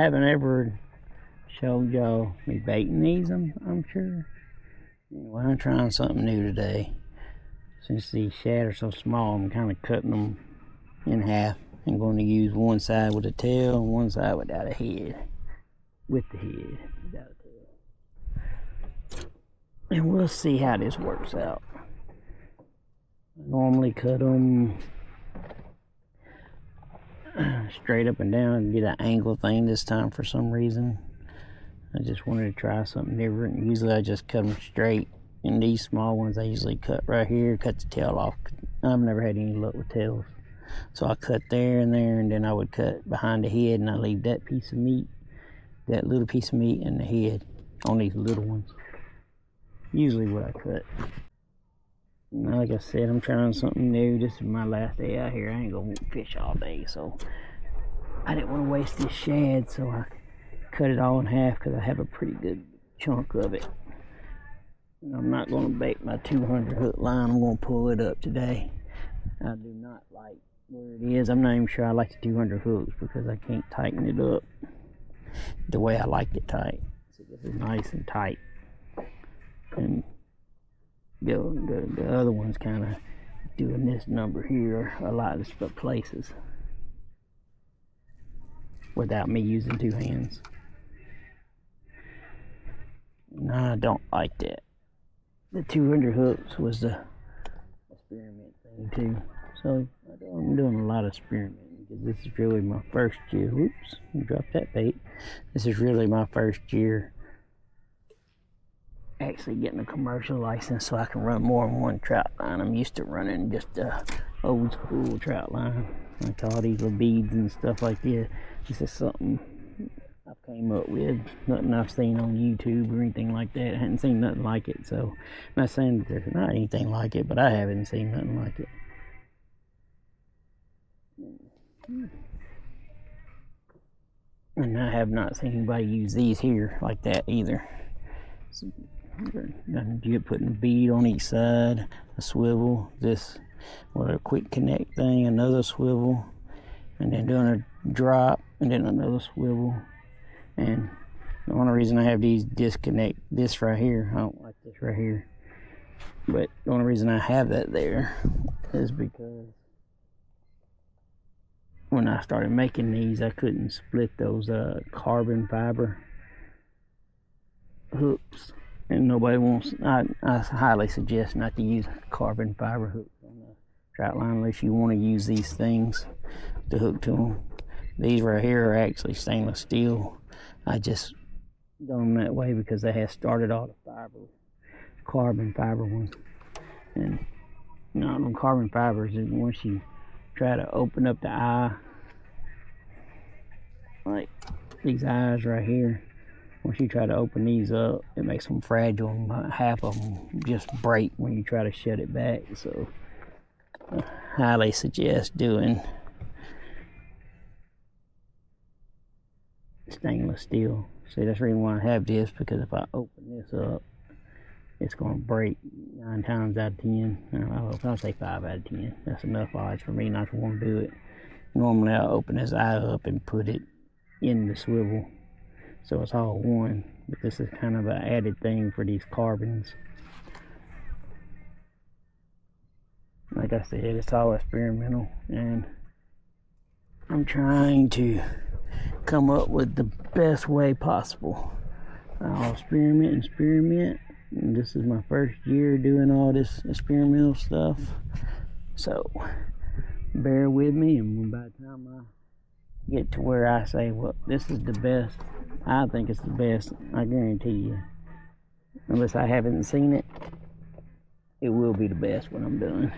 haven't ever showed y'all me baiting these, I'm sure. Anyway, I'm trying something new today. Since these shad are so small, I'm kind of cutting them in half. I'm going to use one side with a tail and one side without a head. With the head, without a tail. And we'll see how this works out. I normally cut them straight up and down and get an angle thing this time for some reason. I just wanted to try something different. Usually I just cut them straight. And these small ones I usually cut right here, cut the tail off. I've never had any luck with tails. So I cut there, and then I would cut behind the head, and I leave that piece of meat, that little piece of meat and the head on these little ones. Usually what I cut. Like I said, I'm trying something new. This is my last day out here. I ain't gonna fish all day, so I didn't want to waste this shad, so I cut it all in half because I have a pretty good chunk of it. And I'm not gonna bait my 200 hook line. I'm gonna pull it up today. I do not like where it is. I'm not even sure I like the 200 hooks because I can't tighten it up the way I like it tight. So this is nice and tight. And the other one's kind of doing this number here a lot of places without me using two hands. And I don't like that. The 200 hooks was the experiment thing too. So I'm doing a lot of experimenting because this is really my first year. Whoops, dropped that bait. This is really my first year actually getting a commercial license so I can run more than one trout line. I'm used to running just a old school trout line, like all these little beads and stuff like this. This is something I came up with, nothing I've seen on YouTube or anything like that. I hadn't seen nothing like it, so I'm not saying that there's not anything like it, but I haven't seen nothing like it. And I have not seen anybody use these here like that either. So, you're putting a bead on each side, a swivel, this with a quick connect thing, another swivel, and then doing a drop, and then another swivel. And the only reason I have these disconnect, this right here, I don't like this right here, but the only reason I have that there is because when I started making these, I couldn't split those carbon fiber hooks, and nobody wants. I highly suggest not to use carbon fiber hooks on the trout line unless you want to use these things to hook to them. These right here are actually stainless steel. I just done them that way because they had started all the carbon fiber ones, and them carbon fibers, once you try to open up the eye, like these eyes right here, once you try to open these up, it makes them fragile, and half of them just break when you try to shut it back. So I highly suggest doing stainless steel. See, that's the reason why I have this, because if I open this up, it's going to break 9 times out of 10. I'll say 5 out of 10. That's enough odds for me not to want to do it. Normally I'll open this eye up and put it in the swivel so it's all one, but this is kind of an added thing for these carbons. Like I said, it's all experimental, and I'm trying to come up with the best way possible. I'll experiment, and this is my first year doing all this experimental stuff, so bear with me, and by the time I get to where I say, well, this is the best, I think it's the best, I guarantee you, unless I haven't seen it, it will be the best when I'm done.